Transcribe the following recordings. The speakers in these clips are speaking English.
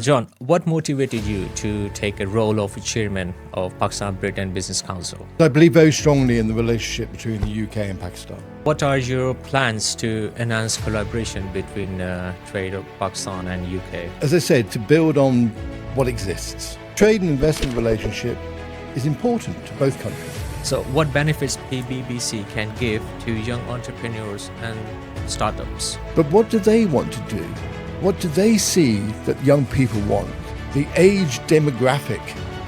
John, what motivated you to take a role of chairman of Pakistan-Britain Business Council? I believe very strongly in the relationship between the UK and Pakistan. What are your plans to enhance collaboration between trade of Pakistan and UK? As I said, to build on what exists. Trade and investment relationship is important to both countries. So what benefits PBBC can give to young entrepreneurs and startups? But what do they want to do? What do they see that young people want? The age demographic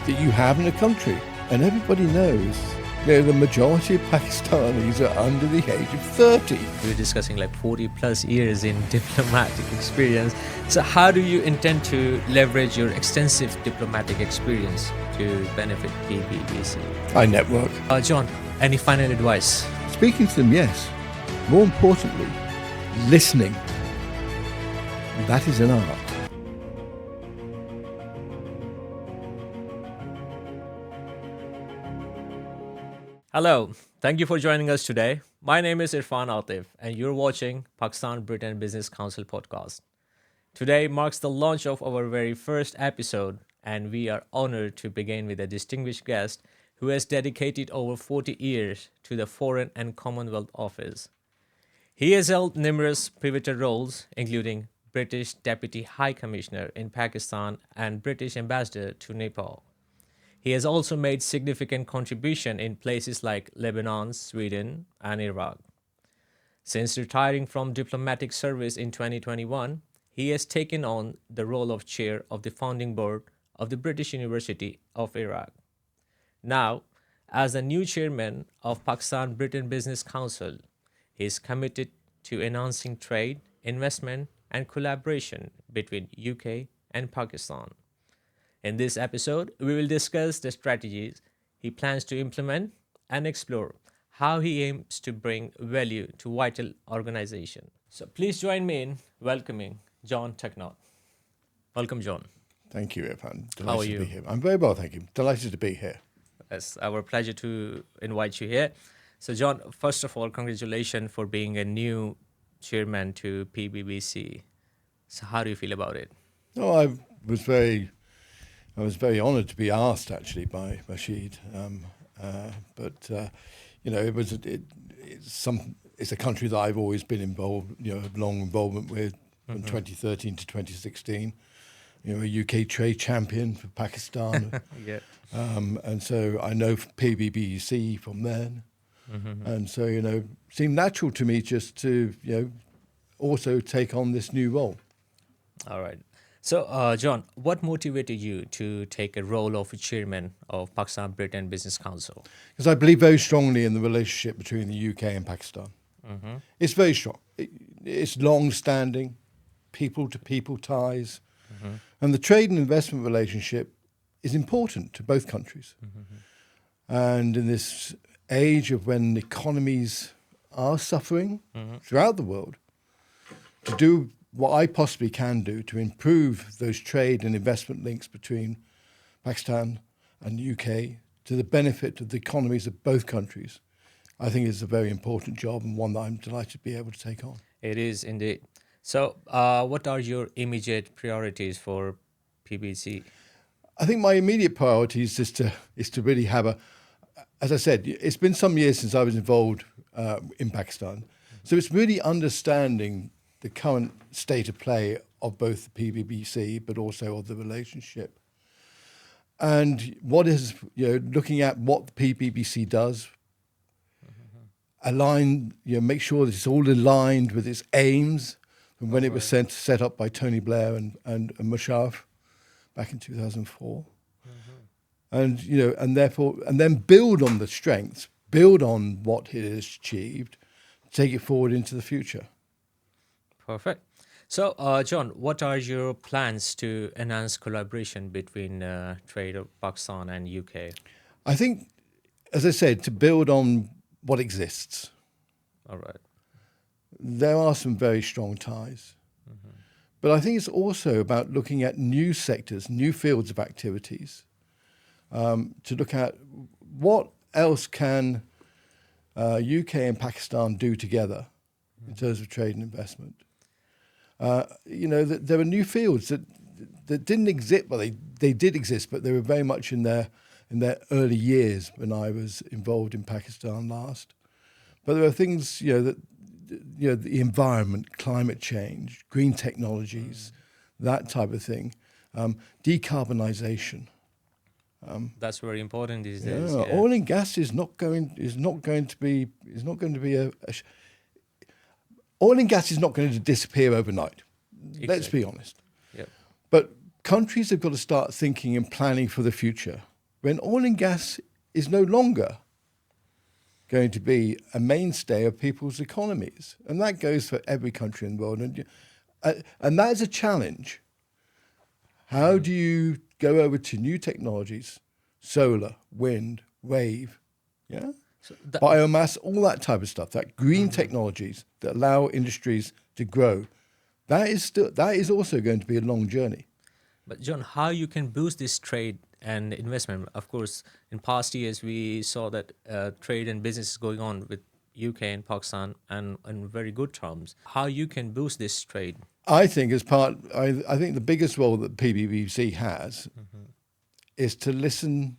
that you have in a country. And everybody knows, the majority of Pakistanis are under the age of 30. We're discussing like 40 plus years in diplomatic experience. So how do you intend to leverage your extensive diplomatic experience to benefit PBBC? I network. John, any final advice? Speaking to them, yes. More importantly, listening. That is an art. Hello, thank you for joining us today. My name is Irfan Atif and you're watching Pakistan-Britain Business Council podcast. Today marks the launch of our very first episode and we are honored to begin with a distinguished guest who has dedicated over 40 years to the Foreign and Commonwealth Office. He has held numerous pivotal roles including British Deputy High Commissioner in Pakistan and British Ambassador to Nepal. He has also made significant contribution in places like Lebanon, Sweden, and Iraq. Since retiring from diplomatic service in 2021, he has taken on the role of chair of the founding board of the British University of Iraq. Now, as the new chairman of Pakistan-Britain Business Council, he is committed to enhancing trade, investment, and collaboration between UK and Pakistan. In this episode, we will discuss the strategies he plans to implement and explore how he aims to bring value to vital organizations. So please join me in welcoming John Tucknott. Welcome, John. Thank you, Irfan. Delighted How are you? to be here. I'm very well, thank you. Delighted to be here. It's our pleasure to invite you here. So, John, first of all, congratulations for being a new chairman to PBBC. So how do you feel about it? No, I was very honoured to be asked actually by Rashid. It's a country that I've always been involved, have long involvement with from 2013 to 2016. A UK trade champion for Pakistan. Yeah. And so I know PBBC from then. And so, seemed natural to me just to, also take on this new role. All right. So, John, what motivated you to take a role of chairman of Pakistan-Britain Business Council? Because I believe very strongly in the relationship between the UK and Pakistan. It's very strong. It's long-standing, people-to-people ties. And the trade and investment relationship is important to both countries. And in this age of when economies are suffering throughout the world, to do what I possibly can do to improve those trade and investment links between Pakistan and the UK to the benefit of the economies of both countries, I think is a very important job and one that I'm delighted to be able to take on. It is indeed. So, what are your immediate priorities for PBC? I think my immediate priorities is to really have as I said, it's been some years since I was involved in Pakistan. So it's really understanding the current state of play of both the PBBC, but also of the relationship. And what is, looking at what the PBBC does, make sure that it's all aligned with its aims from when it was set up by Tony Blair and Musharraf back in 2004. And and then build on the strengths, build on what it has achieved, take it forward into the future. Perfect. So, John, what are your plans to enhance collaboration between trade of Pakistan and UK? I think, as I said, to build on what exists. All right. There are some very strong ties. But I think it's also about looking at new sectors, new fields of activities, to look at what else can UK and Pakistan do together in terms of trade and investment. There are new fields that that didn't exist. Well, they did exist, but they were very much in their early years when I was involved in Pakistan last. But there are things, that the environment, climate change, green technologies, that type of thing, decarbonisation. That's very important these days. Yeah. Oil and gas is not going to be oil and gas is not going to disappear overnight. Exactly. Let's be honest. Yep. But countries have got to start thinking and planning for the future. When oil and gas is no longer going to be a mainstay of people's economies, and that goes for every country in the world, and that is a challenge. How do you go over to new technologies, solar, wind, wave, biomass, all that type of stuff, that green technologies that allow industries to grow? That is also going to be a long journey. But John, how you can boost this trade and investment? Of course, in past years we saw that trade and business is going on with UK and Pakistan and in very good terms. How you can boost this trade? I think I think the biggest role that PBBC has is to listen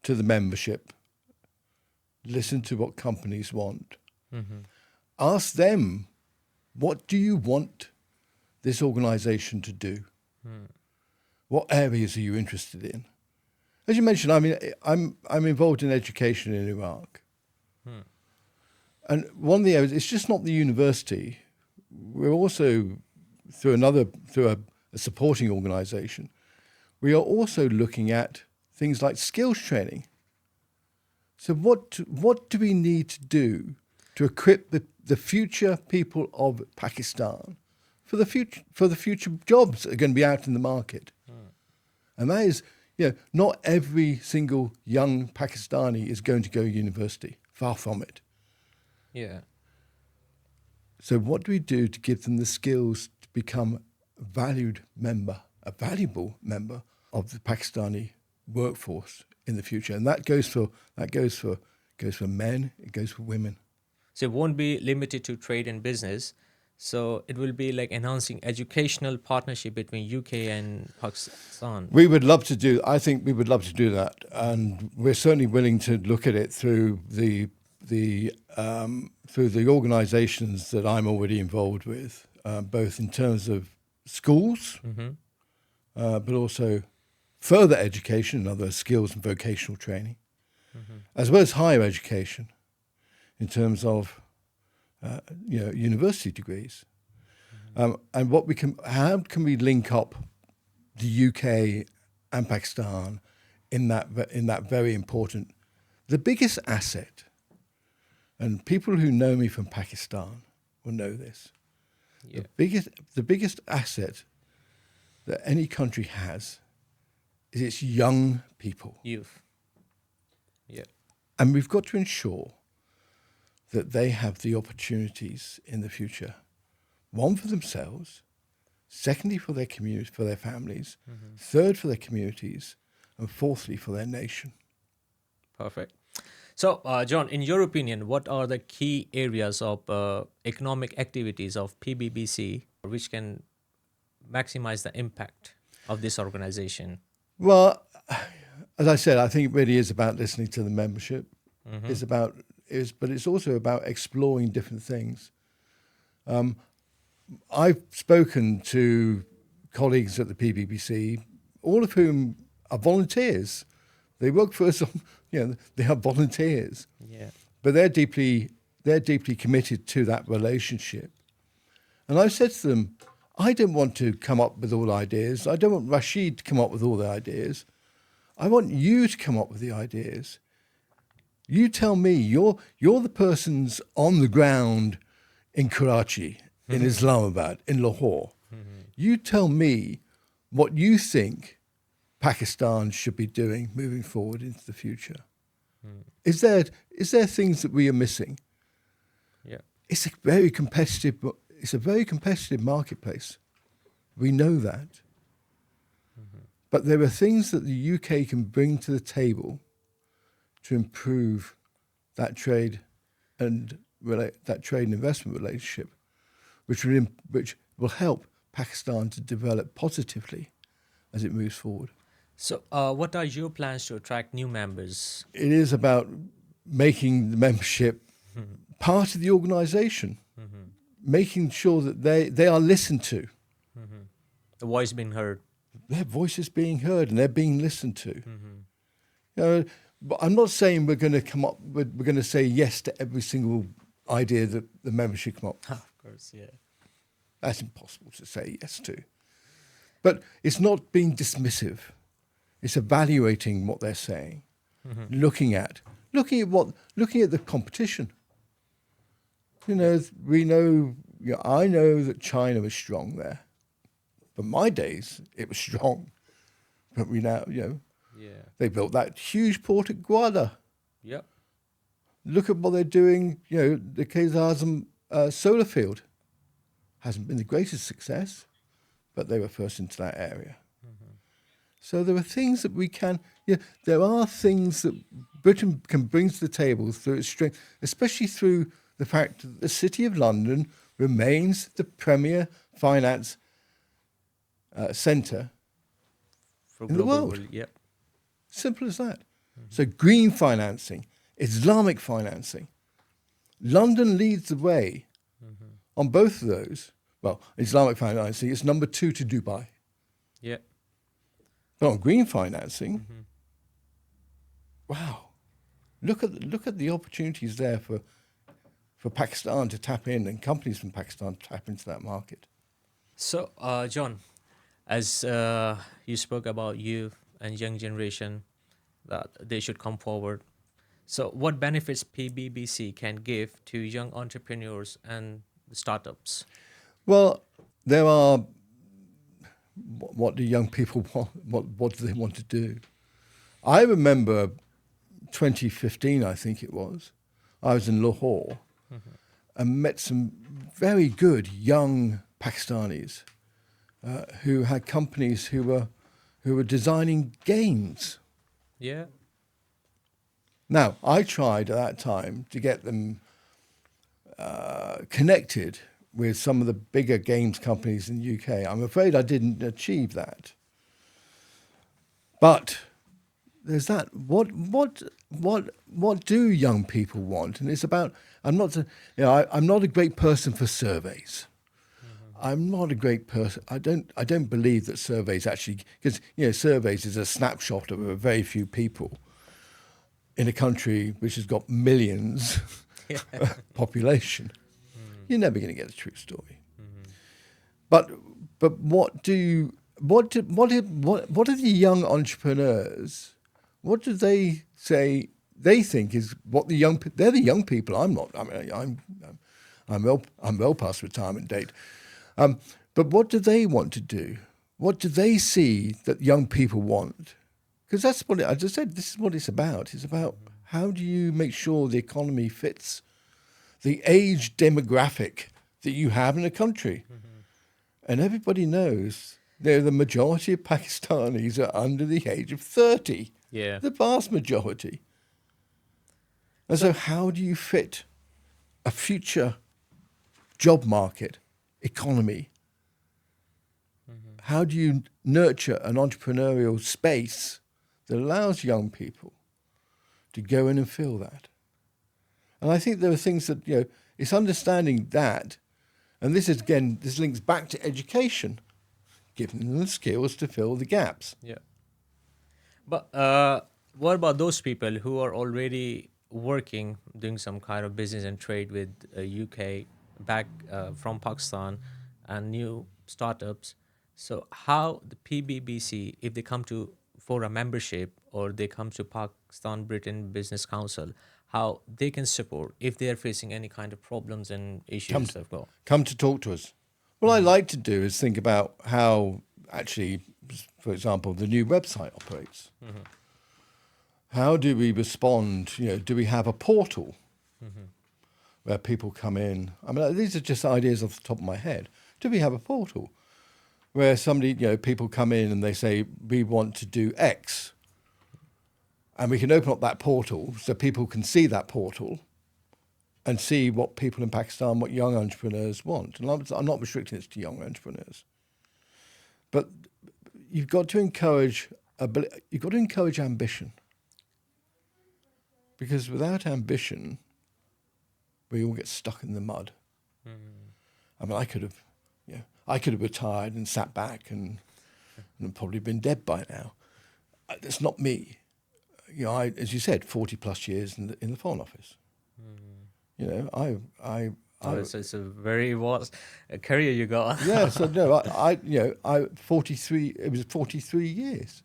to the membership, listen to what companies want, ask them, what do you want this organisation to do? What areas are you interested in? As you mentioned, I mean, I'm involved in education in Iraq, and one of the areas, it's just not the university. We're also through a supporting organisation, we are also looking at things like skills training. So what do we need to do to equip the future people of Pakistan for the future jobs that are going to be out in the market? And that is, not every single young Pakistani is going to go to university. Far from it. Yeah. So what do we do to give them the skills to become a valuable member of the Pakistani workforce in the future? And that goes for men, it goes for women. So it won't be limited to trade and business. So it will be like enhancing educational partnership between UK and Pakistan. I think we would love to do that, and we're certainly willing to look at it through the organisations that I'm already involved with, both in terms of schools, but also further education, and other skills and vocational training, as well as higher education, in terms of university degrees, and how can we link up the UK and Pakistan in that very important, the biggest asset, and people who know me from Pakistan will know this. Yeah. The biggest asset that any country has is its young people, youth. Yeah, and we've got to ensure that they have the opportunities in the future. One, for themselves. Secondly, for their communities, for their families. Third, for their communities. And fourthly, for their nation. Perfect. So, John, in your opinion, what are the key areas of economic activities of PBBC which can maximize the impact of this organization? Well, as I said, I think it really is about listening to the membership. But it's also about exploring different things. I've spoken to colleagues at the PBBC, all of whom are volunteers. They work for us, they are volunteers. Yeah. But they're deeply committed to that relationship. And I've said to them, I don't want to come up with all ideas. I don't want Rashid to come up with all the ideas. I want you to come up with the ideas. You tell me, you're the persons on the ground in Karachi, in Islamabad, in Lahore. You tell me what you think Pakistan should be doing moving forward into the future. Is there things that we are missing? Yeah. It's a very competitive marketplace. We know that. But there are things that the UK can bring to the table to improve that trade and investment relationship, which will help Pakistan to develop positively as it moves forward. So, what are your plans to attract new members? It is about making the membership part of the organisation, making sure that they are listened to, The voice being heard. their voices being heard and they're being listened to. You know, but I'm not saying we're going to come up with, we're going to say yes to every single idea that the membership come up with. Of course, yeah. That's impossible to say yes to. But it's not being dismissive. It's evaluating what they're saying, looking at the competition. You know, I know that China was strong there. For my days, it was strong. But we now, Yeah. they built that huge port at Guada. Yep. Look at what they're doing, the Kazazm solar field. Hasn't been the greatest success, but they were first into that area. So there are things that we can, there are things that Britain can bring to the table through its strength, especially through the fact that the City of London remains the premier finance centre For in the global world. Yep. Simple as that. So green financing, Islamic financing. London leads the way on both of those. Well, Islamic financing is number 2 to Dubai. Yeah. But on green financing, wow, look at the opportunities there for Pakistan to tap in and companies from Pakistan to tap into that market. So, John, as you spoke about youth and young generation, that they should come forward. So, what benefits PBBC can give to young entrepreneurs and startups? Well, there are. What do young people want? What do they want to do? I remember 2015, I think it was. I was in Lahore and met some very good young Pakistanis who had companies who were designing games. Yeah. Now, I tried at that time to get them connected with some of the bigger games companies in the UK. I'm afraid I didn't achieve that. But there's that. What do young people want? And it's about. I'm not a great person for surveys. I'm not a great person. I don't believe that surveys actually, because surveys is a snapshot of a very few people in a country which has got millions population. You're never going to get a true story. But what are the young entrepreneurs? What do they say? They think is what they're the young people. I'm not. I mean, I'm well past retirement date. But what do they want to do? What do they see that young people want? Because that's what I just said. This is what it's about. It's about how do you make sure the economy fits the age demographic that you have in a country. And everybody knows the majority of Pakistanis are under the age of 30. Yeah. The vast majority. And so how do you fit a future job market, economy? How do you nurture an entrepreneurial space that allows young people to go in and fill that? And I think there are things that, it's understanding that, and this links back to education, giving them the skills to fill the gaps. Yeah. But what about those people who are already working, doing some kind of business and trade with UK back from Pakistan and new startups? So how the PBBC, if they come for a membership or they come to Pakistan Britain Business Council, how they can support if they are facing any kind of problems and issues as well? Come to talk to us. What I like to do is think about how actually, for example, the new website operates. How do we respond? Do we have a portal where people come in? I mean, these are just ideas off the top of my head. Do we have a portal where people come in and they say, we want to do X? And we can open up that portal so people can see that portal and see what people in Pakistan, what young entrepreneurs want. And I'm not restricting this to young entrepreneurs. But, you've got to encourage ambition, because without ambition, we all get stuck in the mud. I mean, I could have retired and sat back and probably been dead by now. That's not me. You know, as you said, 40 plus years in the Foreign Office. You know, it's a very vast career you got. yeah. So no, I 43. It was 43 years.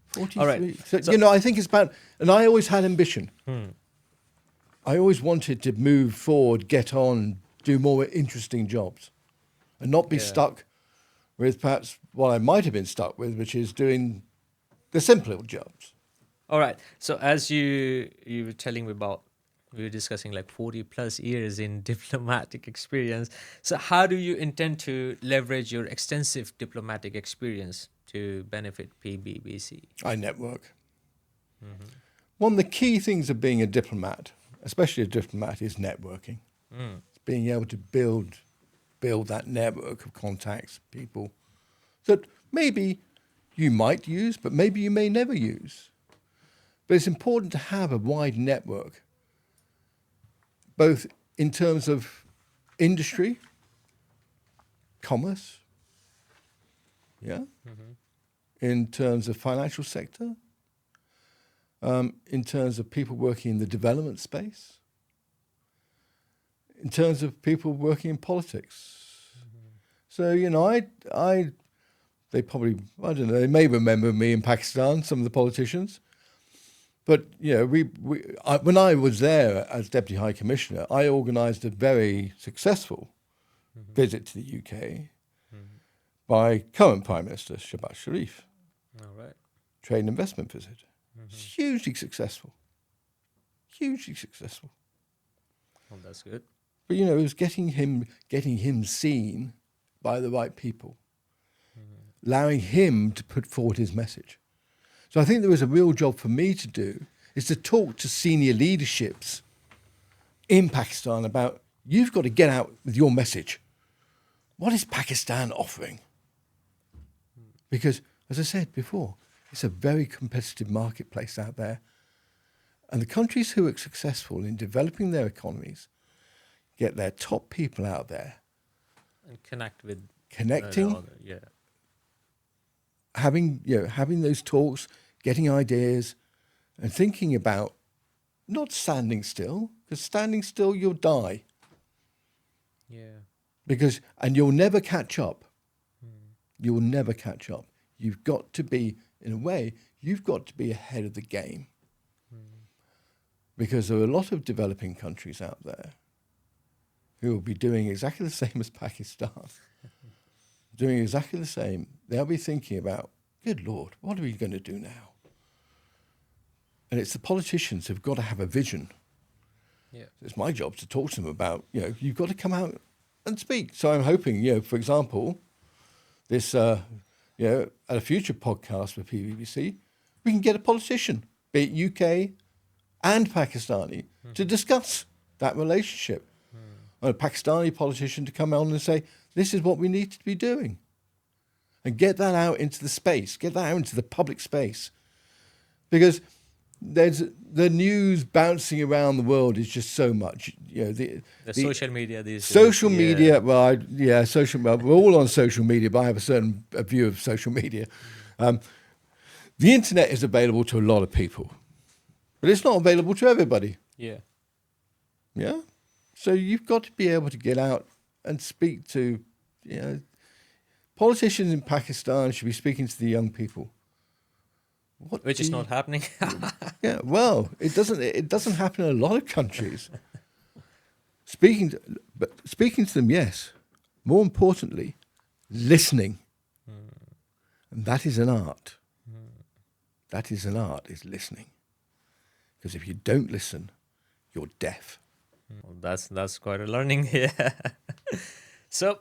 43. All right. So, you know, I think it's about, and I always had ambition. I always wanted to move forward, get on, do more interesting jobs, and not be stuck with perhaps what I might have been stuck with, which is doing the simpler jobs. All right. So as you were telling me about, we were discussing like 40 plus years in diplomatic experience. So how do you intend to leverage your extensive diplomatic experience to benefit PBBC? I network. One of the key things of being a diplomat, especially a diplomat, is networking. It's being able to build that network of contacts, people that maybe you might use, but maybe you may never use. But it's important to have a wide network, both in terms of industry, commerce, in terms of financial sector, in terms of people working in the development space, in terms of people working in politics. So, you know, they probably, I don't know, they may remember me in Pakistan, some of the politicians. But, you know, when I was there as Deputy High Commissioner, I organised a very successful visit to the UK by current Prime Minister Shehbaz Sharif. All right. Trade and investment visit. Hugely successful. Hugely successful. Well, that's good. But, you know, it was getting him seen by the right people, allowing him to put forward his message. So I think there was a real job for me to do, is to talk to senior leaderships in Pakistan about, you've got to get out with your message. What is Pakistan offering? Because, as I said before, it's a very competitive marketplace out there. And the countries who are successful in developing their economies get their top people out there. And connect with... Connecting. Having those talks, getting ideas, and thinking about not standing still, because standing still you'll die. And you'll never catch up. You will never catch up. You've got to be, in a way, you've got to be ahead of the game. Because there are a lot of developing countries out there who will be doing exactly the same as Pakistan. Doing exactly the same. They'll be thinking about, good Lord, what are we going to do now? And it's the politicians who've got to have a vision. It's my job to talk to them about, you know, you've got to come out and speak. So I'm hoping, you know, for example, this, at a future podcast with PBBC, we can get a politician, be it UK and Pakistani, to discuss that relationship. A Pakistani politician to come on and say, this is what we need to be doing. And get that out into the space, get that out into the public space. Because there's the news bouncing around the world is just so much. You know, the social media these days. Social media, we're all on social media, but I have a certain view of social media. The internet is available to a lot of people, but it's not available to everybody. Yeah? So you've got to be able to get out and speak to, you know, politicians in Pakistan should be speaking to the young people. Which is not happening. Well, it doesn't happen in a lot of countries. Speaking to them, yes. More importantly, listening. And that is an art. That is an art, is listening. Because if you don't listen, you're deaf. Well, that's quite a learning here. So,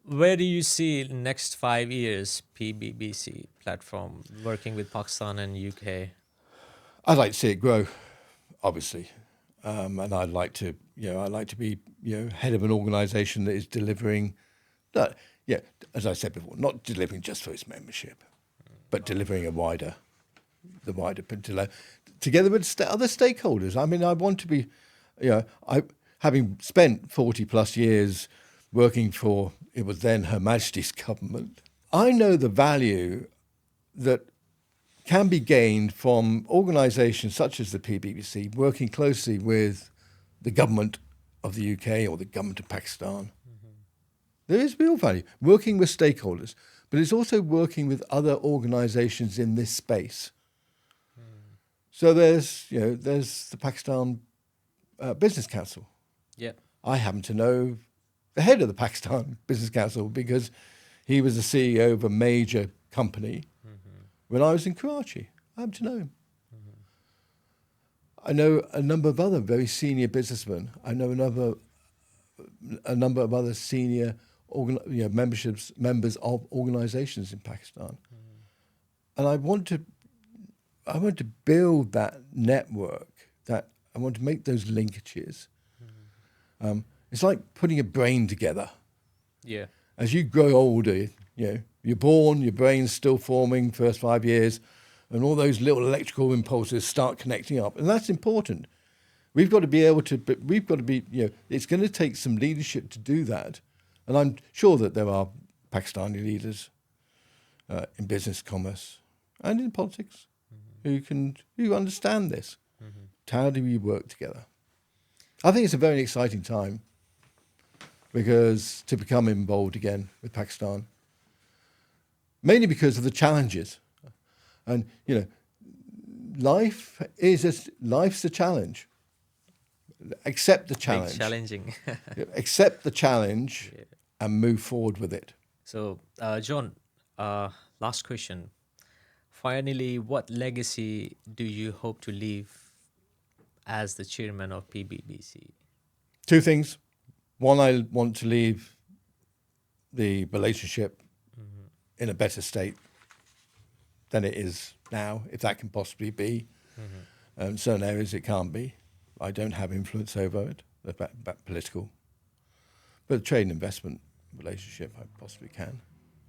where do you see next 5 years PBBC platform working with Pakistan and UK? I'd like to see it grow, obviously, and I'd like to be, head of an organisation that is delivering. yeah, as I said before, not delivering just for its membership, but delivering the wider picture, together with other stakeholders. I mean, I want to be, having spent 40 plus years working for, it was then Her Majesty's government, I know the value that can be gained from organisations such as the PBBC working closely with the government of the UK or the government of Pakistan. There is real value working with stakeholders, but it's also working with other organisations in this space. So there's the Pakistan Business Council. Yeah. I happen to know the head of the Pakistan Business Council because he was the CEO of a major company when I was in Karachi. I happen to know him. I know a number of other very senior businessmen. I know a number of other senior members of organisations in Pakistan, and I want to build that network. That I want to make those linkages. It's like putting a brain together. Yeah. As you grow older, you're born, your brain's still forming, first 5 years, and all those little electrical impulses start connecting up, and that's important. We've got to be, it's going to take some leadership to do that. And I'm sure that there are Pakistani leaders in business, commerce, and in politics who understand this. How do we work together? I think it's a very exciting time because to become involved again with Pakistan, mainly because of the challenges. And, life's a challenge. Accept the challenge. Big challenging. Accept the challenge and move forward with it. So, John, last question. Finally, what legacy do you hope to leave as the chairman of PBBC? Two things. One, I want to leave the relationship in a better state than it is now, if that can possibly be. In certain areas it can't be. I don't have influence over it, that political. But the trade and investment relationship I possibly can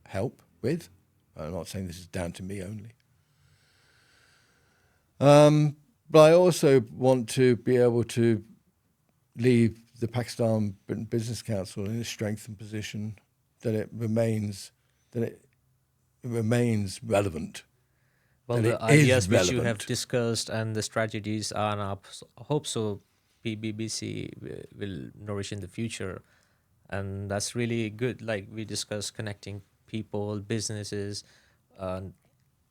help with. I'm not saying this is down to me only. But I also want to be able to leave the Pakistan Business Council in a strengthened position that it remains relevant. Well, the ideas which you have discussed and the strategies are up. I hope so. PBBC will nourish in the future, and that's really good. Like we discussed, connecting people, businesses,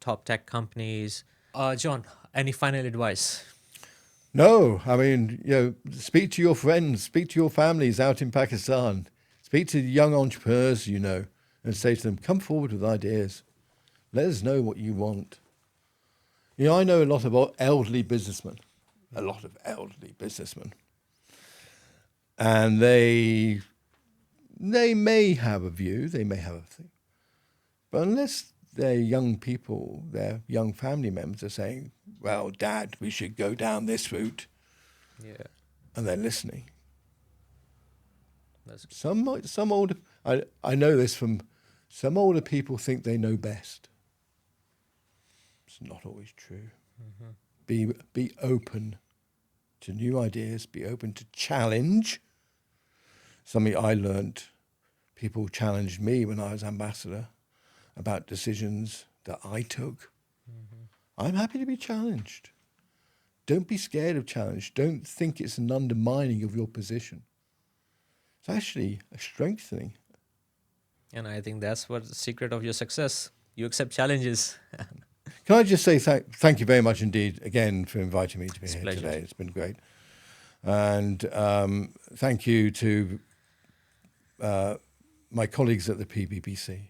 top tech companies. John, any final advice? No, I mean, speak to your friends, speak to your families out in Pakistan, speak to the young entrepreneurs, and say to them, come forward with ideas. Let us know what you want. I know a lot of elderly businessmen, and they may have a view, they may have a thing, but unless their young people, their young family members are saying, well, Dad, we should go down this route, and they're listening. That's good. Some older, I know this from some older people think they know best. It's not always true. Be open to new ideas, be open to challenge. Something I learned, people challenged me when I was ambassador about decisions that I took. I'm happy to be challenged. Don't be scared of challenge. Don't think it's an undermining of your position. It's actually a strengthening. And I think that's what the secret of your success. You accept challenges. Can I just say thank you very much indeed again for inviting me to be here pleasure. today. It's been great. And thank you to my colleagues at the PBBC.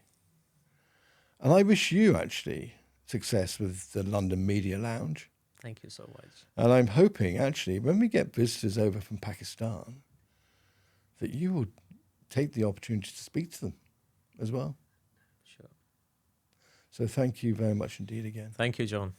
And I wish you actually success with the London Media Lounge. Thank you so much. And I'm hoping actually when we get visitors over from Pakistan that you will take the opportunity to speak to them as well. Sure. So thank you very much indeed again. Thank you, John.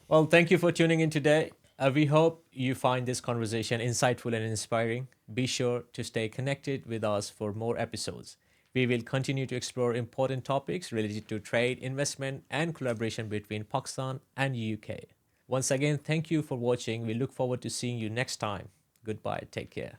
Well, thank you for tuning in today. We hope you find this conversation insightful and inspiring. Be sure to stay connected with us for more episodes. We will continue to explore important topics related to trade, investment, and collaboration between Pakistan and UK. Once again, thank you for watching. We look forward to seeing you next time. Goodbye. Take care.